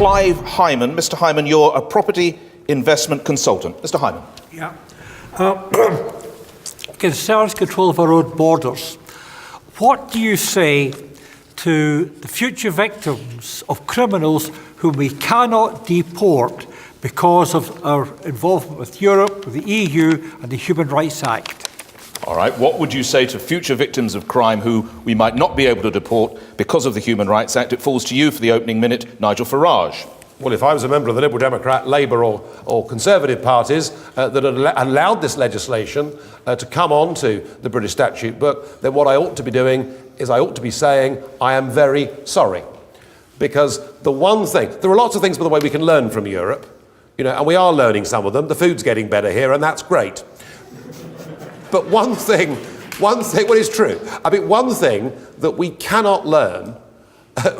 Clive Hyman. Mr. Hyman, you're a property investment consultant. Mr. Hyman. Yeah. Concerns control of our own borders. What do you say to the future victims of criminals whom we cannot deport because of our involvement with Europe, with the EU and the Human Rights Act? All right, what would you say to future victims of crime who we might not be able to deport because of the Human Rights Act? It falls to you for the opening minute, Nigel Farage. Well, if I was a member of the Liberal Democrat, Labour or Conservative parties that had allowed this legislation to come onto the British statute book, then what I ought to be doing is I ought to be saying, I am very sorry. Because the one thing, there are lots of things, by the way, we can learn from Europe, and we are learning some of them. The food's getting better here, and that's great. But one thing, well, it's true. I mean, one thing that we cannot learn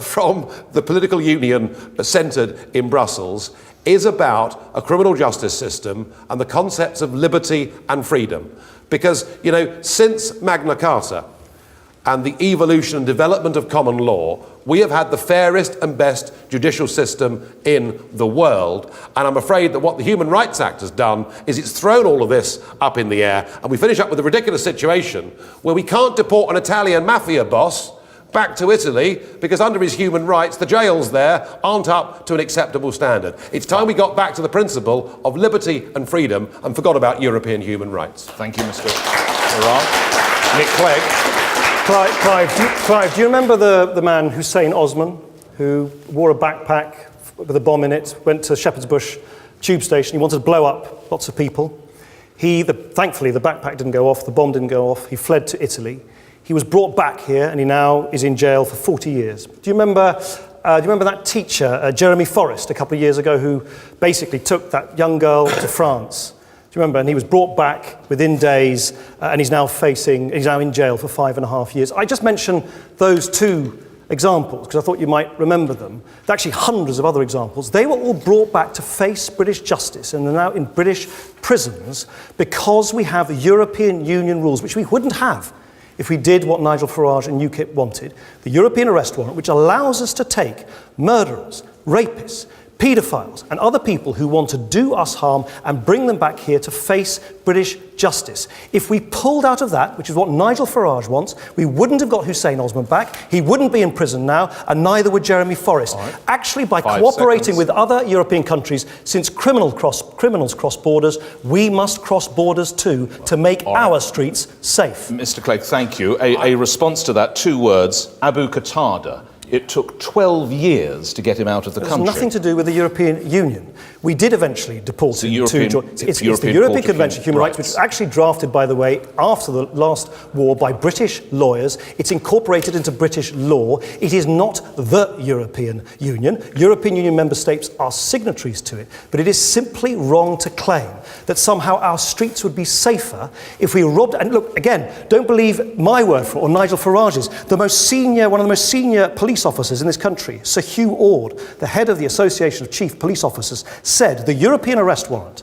from the political union centred in Brussels is about a criminal justice system and the concepts of liberty and freedom. Because, since Magna Carta and the evolution and development of common law, we have had the fairest and best judicial system in the world. And I'm afraid that what the Human Rights Act has done is it's thrown all of this up in the air, and we finish up with a ridiculous situation where we can't deport an Italian mafia boss back to Italy because under his human rights, the jails there aren't up to an acceptable standard. It's time we got back to the principle of liberty and freedom and forgot about European human rights. Thank you, Mr. Farage. Nick Clegg. Clive, do you remember the man Hussein Osman, who wore a backpack with a bomb in it, went to Shepherd's Bush tube station, he wanted to blow up lots of people. Thankfully, the backpack didn't go off, the bomb didn't go off, he fled to Italy. He was brought back here and he now is in jail for 40 years. Do you remember that teacher, Jeremy Forrest, a couple of years ago, who basically took that young girl to France? Do you remember? And he was brought back within days and he's now in jail for 5.5 years. I just mentioned those two examples because I thought you might remember them. There are actually hundreds of other examples. They were all brought back to face British justice and are now in British prisons because we have the European Union rules, which we wouldn't have if we did what Nigel Farage and UKIP wanted, the European arrest warrant, which allows us to take murderers, rapists, paedophiles and other people who want to do us harm and bring them back here to face British justice. If we pulled out of that, which is what Nigel Farage wants, we wouldn't have got Hussein Osman back, he wouldn't be in prison now, and neither would Jeremy Forrest. Right. Actually, by cooperating with other European countries, since criminals cross borders, we must cross borders too to make our streets safe. Mr. Clegg, thank you. A response to that, 2 words, Abu Qatada. It took 12 years to get him out of the country. It's nothing to do with the European Union. We did eventually deport him to Jordan. It's the European Convention of Human Rights, which was actually drafted, by the way, after the last war by British lawyers. It's incorporated into British law. It is not the European Union. European Union member states are signatories to it. But it is simply wrong to claim that somehow our streets would be safer if we robbed... And look, again, don't believe my word for it or Nigel Farage's. One of the most senior police officers in this country, Sir Hugh Ord, the head of the Association of Chief Police Officers, said the European arrest warrant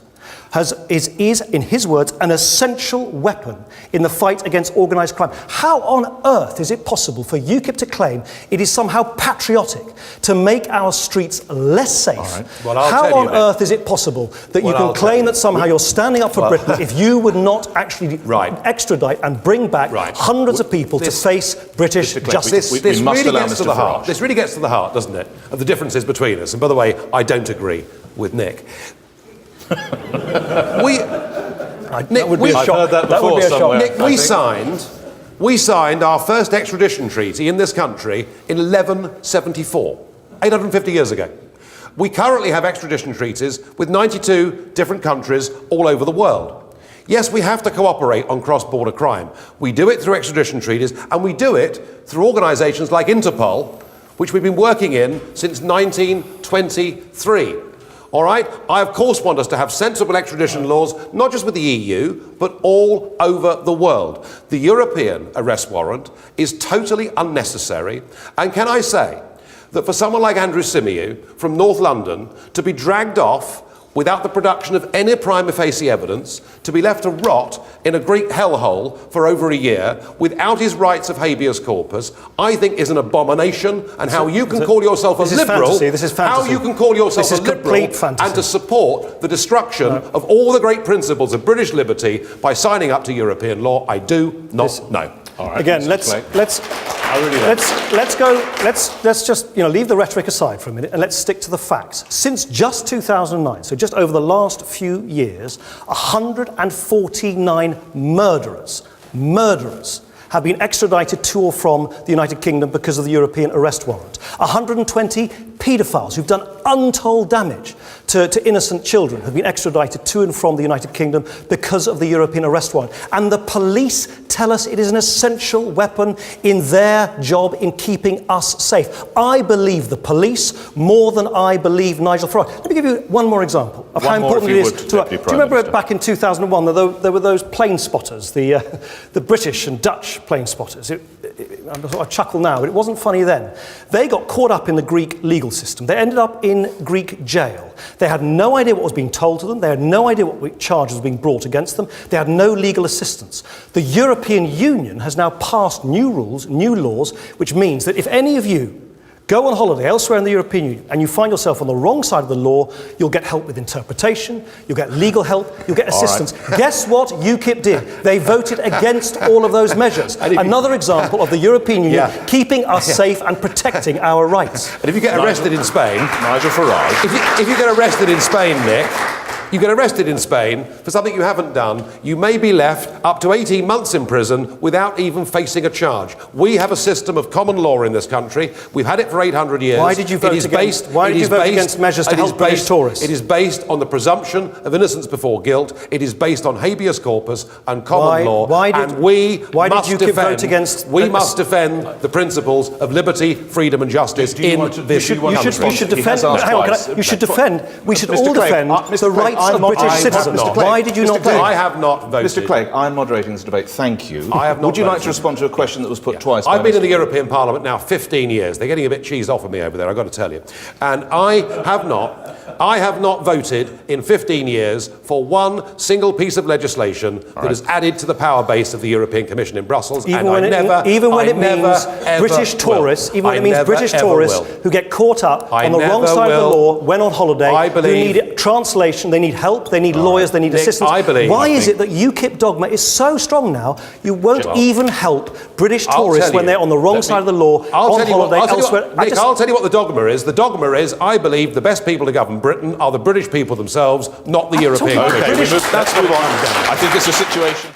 is, in his words, an essential weapon in the fight against organised crime. How on earth is it possible for UKIP to claim it is somehow patriotic to make our streets less safe? Right. Well, how on earth is it possible that you can claim that somehow you're standing up for Britain if you would not actually extradite and bring back hundreds of people to face British justice? This really gets to the heart. This really gets to the heart, doesn't it, of the differences between us. And by the way, I don't agree with Nick. That would be a shock. Nick, we signed our first extradition treaty in this country in 1174, 850 years ago. We currently have extradition treaties with 92 different countries all over the world. Yes, we have to cooperate on cross-border crime. We do it through extradition treaties, and we do it through organisations like Interpol, which we've been working in since 1923. All right? I, of course, want us to have sensible extradition laws, not just with the EU, but all over the world. The European arrest warrant is totally unnecessary. And can I say that for someone like Andrew Symeou from North London to be dragged off without the production of any prima facie evidence, to be left to rot in a Greek hellhole for over a year without his rights of habeas corpus, I think is an abomination. And how you can call yourself a liberal, this is fantasy. how you can call yourself a liberal and to support the destruction of all the great principles of British liberty by signing up to European law, I do not know. All right, Again, Mr. let's just leave the rhetoric aside for a minute and let's stick to the facts. Since just 2009, so just over the last few years, 149 murderers have been extradited to or from the United Kingdom because of the European arrest warrant. 120 paedophiles who've done untold damage to innocent children have been extradited to and from the United Kingdom because of the European arrest warrant. And the police tell us it is an essential weapon in their job in keeping us safe. I believe the police more than I believe Nigel Farage. Let me give you one more example of how important it is to... Do you remember back in 2001, there were those plane spotters, the British and Dutch plane spotters. I chuckle now, but it wasn't funny then. They got caught up in the Greek legal system. They ended up in Greek jail. They had no idea what was being told to them. They had no idea what charges were being brought against them. They had no legal assistance. The European Union has now passed new rules, new laws, which means that if any of you go on holiday elsewhere in the European Union and you find yourself on the wrong side of the law, you'll get help with interpretation, you'll get legal help, you'll get assistance. Guess what UKIP did? They voted against all of those measures. Another example of the European Union keeping us safe and protecting our rights. And if you get arrested in Spain... Nigel Farage. If you get arrested in Spain, Nick... You get arrested in Spain for something you haven't done, you may be left up to 18 months in prison without even facing a charge. We have a system of common law in this country. We've had it for 800 years. Why did you vote against measures to help British tourists? It is based on the presumption of innocence before guilt. It is based on habeas corpus and common law. We must defend the principles of liberty, freedom and justice in this country. We should all defend the rights of British citizens. Why did you not vote? I have not voted. Mr. Clegg, I'm moderating this debate. Thank you. I have not Would you like voted. to respond to a question that was put twice? I've been in the European Parliament now 15 years. They're getting a bit cheesed off of me over there, I've got to tell you. And I have not voted in 15 years for one single piece of legislation that has added to the power base of the European Commission in Brussels. Even when it means British tourists who get caught up on the wrong side of the law, went on holiday, who need translation, they need help, they need lawyers, they need assistance. Why is it that UKIP dogma is so strong now, you won't even help British tourists when they're on the wrong side of the law, on holiday elsewhere? I'll tell you what the dogma is. The dogma is, I believe the best people to govern Britain are the British people themselves, not the European Commission. Let's move on. I think it's a situation...